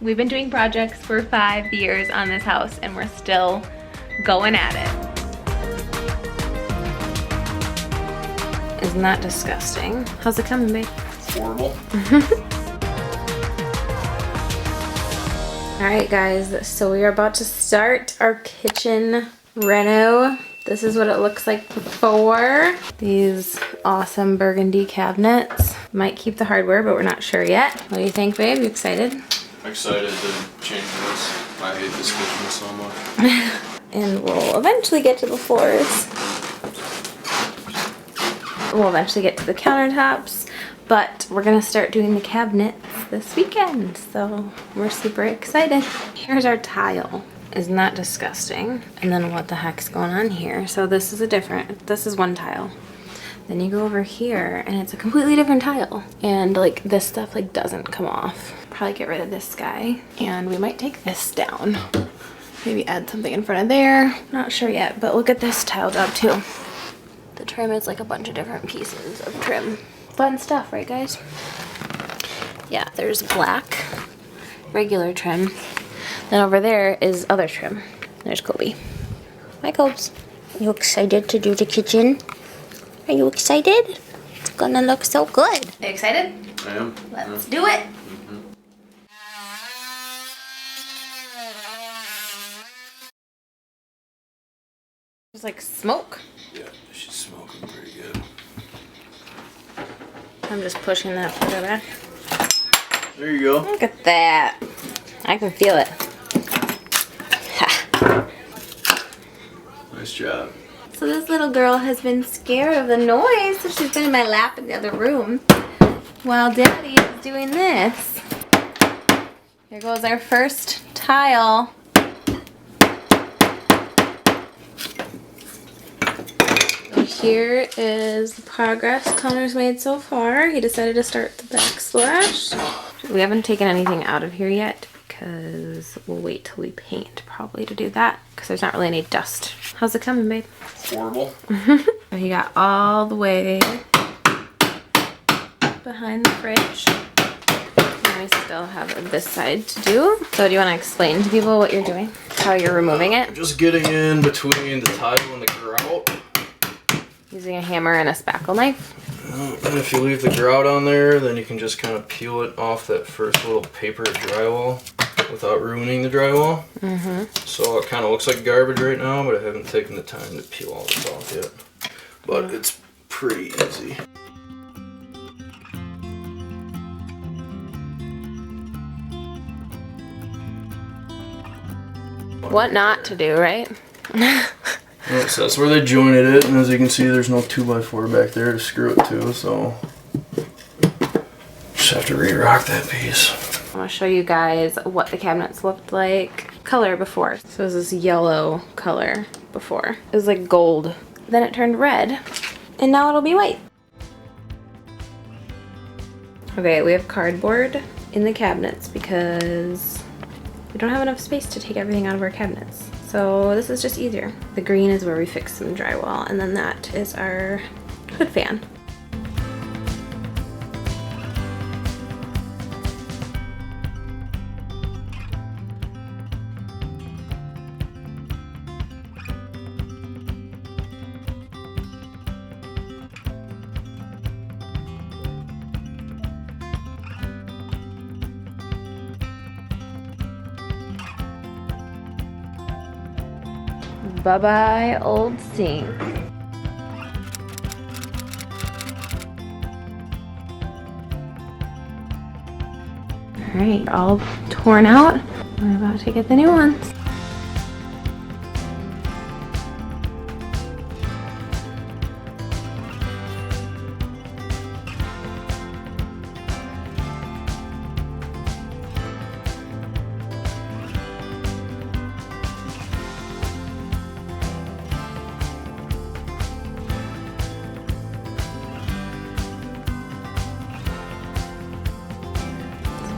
We've been doing projects for 5 years on this house and we're still going at it. Isn't that disgusting? How's it coming, babe? Horrible. All right, guys, so we are about to start our kitchen reno. This is what it looks like before. These awesome burgundy cabinets. Might keep the hardware, but we're not sure yet. What do you think, babe? You excited? I'm excited to change this. I hate this kitchen so much. And we'll eventually get to the floors. We'll eventually get to the countertops, but we're gonna start doing the cabinets this weekend, so we're super excited. Here's our tile. Isn't that disgusting? And then what the heck's going on here? So this is this is one tile. Then you go over here and it's a completely different tile. And like this stuff like doesn't come off. Probably get rid of this guy. And we might take this down. Maybe add something in front of there. Not sure yet, but look at this tile job too. The trim is like a bunch of different pieces of trim. Fun stuff, right guys? Yeah, there's black, regular trim. Then over there is other trim. There's Kobe. Hi, Cobes. You excited to do the kitchen? Are you excited? It's gonna look so good. Are you excited? I am. Let's do it. There's like smoke. Yeah, she's smoking pretty good. I'm just pushing that further back. There you go. Look at that. I can feel it. Ha. Nice job. So this little girl has been scared of the noise, so she's been in my lap in the other room while Daddy is doing this. Here goes our first tile. So here is the progress Connor's made so far. He decided to start the backsplash. We haven't taken anything out of here yet because we'll wait till we paint probably to do that because there's not really any dust. How's it coming, babe? Horrible. He got all the way behind the fridge. And we still have this side to do. So do you want to explain to people what you're doing? How you're removing it? Just getting in between the tile and the grout. Using a hammer and a spackle knife. And if you leave the grout on there, then you can just kind of peel it off that first little paper drywall without ruining the drywall. So it kind of looks like garbage right now, but I haven't taken the time to peel all this off yet. But it's pretty easy. What not to do, right? So that's where they jointed it, and as you can see, there's no 2x4 back there to screw it to, so just have to re-rock that piece. I'm gonna show you guys what the cabinets looked like color before. So it was this yellow color before. It was like gold. Then it turned red, and now it'll be white. Okay, we have cardboard in the cabinets because we don't have enough space to take everything out of our cabinets. So this is just easier. The green is where we fix some drywall, and then that is our hood fan. Bye-bye, old sink. Alright, all torn out. We're about to get the new ones.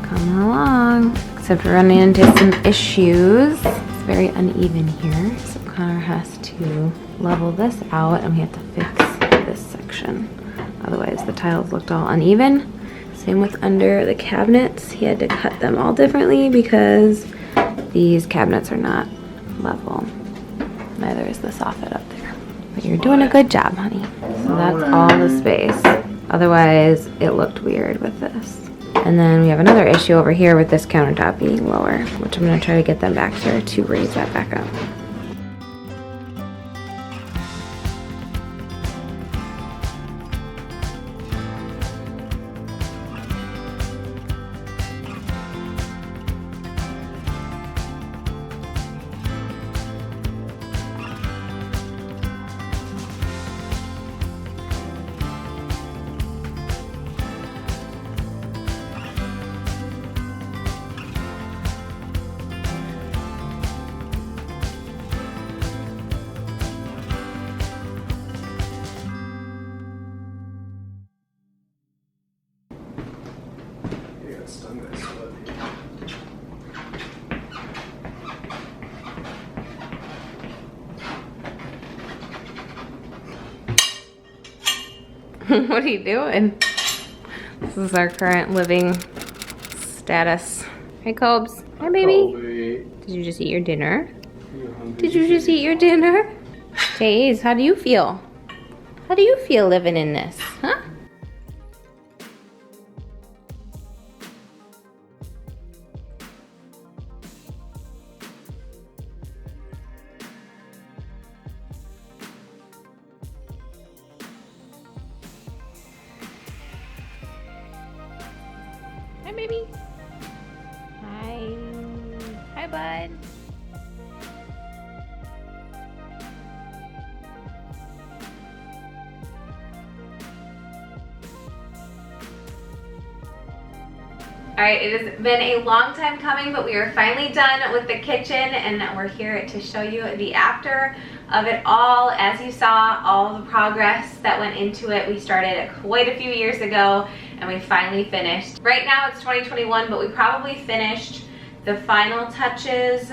Coming along, except we're running into some issues. It's very uneven here, so Connor has to level this out and we have to fix this section. Otherwise the tiles looked all uneven. Same with under the cabinets. He had to cut them all differently because these cabinets are not level. Neither is the soffit up there. But you're doing a good job, honey. So that's all the space. Otherwise, it looked weird with this. And then we have another issue over here with this countertop being lower, which I'm gonna try to get them back here to raise that back up. What are you doing? This is our current living status. Hey, Cobes. Hi, baby. Did you just eat your dinner? Did you just eat your dinner? Chase, how do you feel? How do you feel living in this, huh? Hi, baby. Hi. Hi, bud. All right, it has been a long time coming, but we are finally done with the kitchen, and we're here to show you the after of it all. As you saw, all the progress that went into it. We started quite a few years ago, and we finally finished. Right now it's 2021, but we probably finished the final touches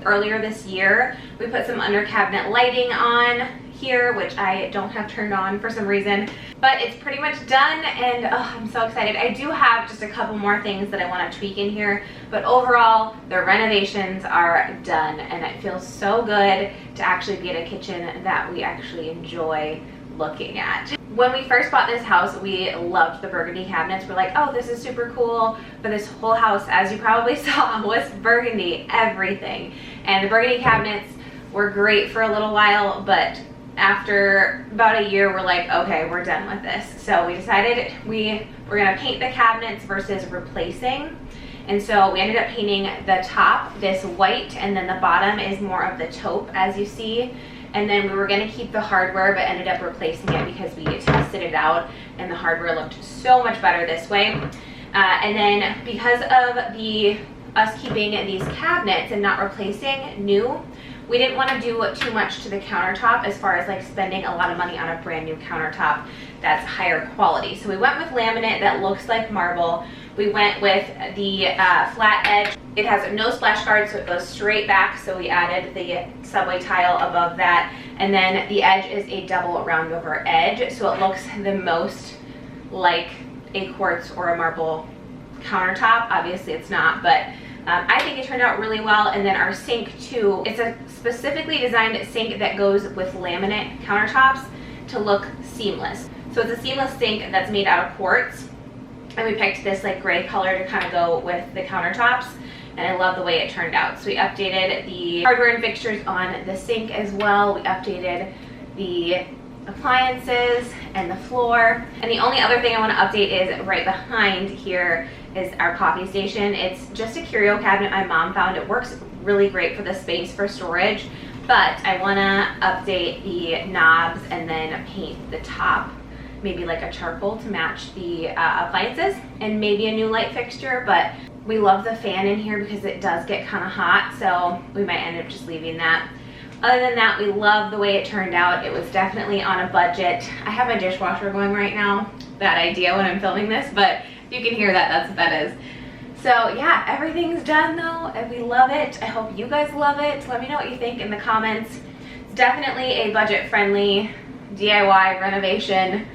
earlier this year. We put some under cabinet lighting on here, which I don't have turned on for some reason, but it's pretty much done, and I'm so excited. I do have just a couple more things that I want to tweak in here, but overall the renovations are done, and it feels so good to actually be in a kitchen that we actually enjoy looking at. When we first bought this house, we loved the burgundy cabinets. We're like, oh, this is super cool, but this whole house, as you probably saw, was burgundy, everything. And the burgundy cabinets were great for a little while, but after about a year, we're like, okay, we're done with this. So we decided we were gonna paint the cabinets versus replacing. And so we ended up painting the top this white, and then the bottom is more of the taupe, as you see. And then we were gonna keep the hardware, but ended up replacing it because we tested it out and the hardware looked so much better this way. And then because of us keeping these cabinets and not replacing new, we didn't want to do too much to the countertop as far as like spending a lot of money on a brand new countertop that's higher quality. So we went with laminate that looks like marble. We went with the flat edge. It has no splash guard, so it goes straight back. So we added the subway tile above that. And then the edge is a double round over edge. So it looks the most like a quartz or a marble countertop. Obviously it's not, but I think it turned out really well. And then our sink too, it's a specifically designed sink that goes with laminate countertops to look seamless. So it's a seamless sink that's made out of quartz, and we picked this like gray color to kind of go with the countertops, and I love the way it turned out. So we updated the hardware and fixtures on the sink as well. We updated the appliances and the floor, and the only other thing I want to update is right behind here is our coffee station. It's just a curio cabinet my mom found. It works really great for the space for storage, but I want to update the knobs and then paint the top maybe like a charcoal to match the appliances, and maybe a new light fixture. But we love the fan in here because it does get kind of hot, so we might end up just leaving that. Other than that, we love the way it turned out. It was definitely on a budget. I have a dishwasher going right now. Bad idea when I'm filming this, but if you can hear that, that's what that is. So yeah, everything's done though, and we love it. I hope you guys love it. Let me know what you think in the comments. It's definitely a budget-friendly DIY renovation.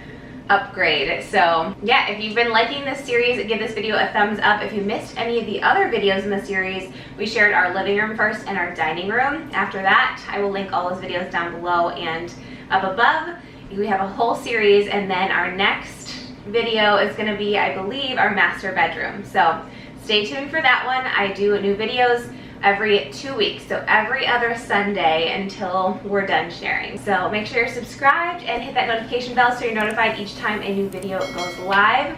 upgrade. So yeah, if you've been liking this series, give this video a thumbs up. If you missed any of the other videos in the series, we shared our living room first and our dining room. After that, I will link all those videos down below and up above. We have a whole series, and then our next video is going to be, I believe, our master bedroom. So stay tuned for that one. I do new videos every 2 weeks, so every other Sunday until we're done sharing. So make sure you're subscribed and hit that notification bell so you're notified each time a new video goes live.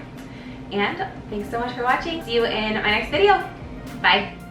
And thanks so much for watching. See you in my next video. Bye.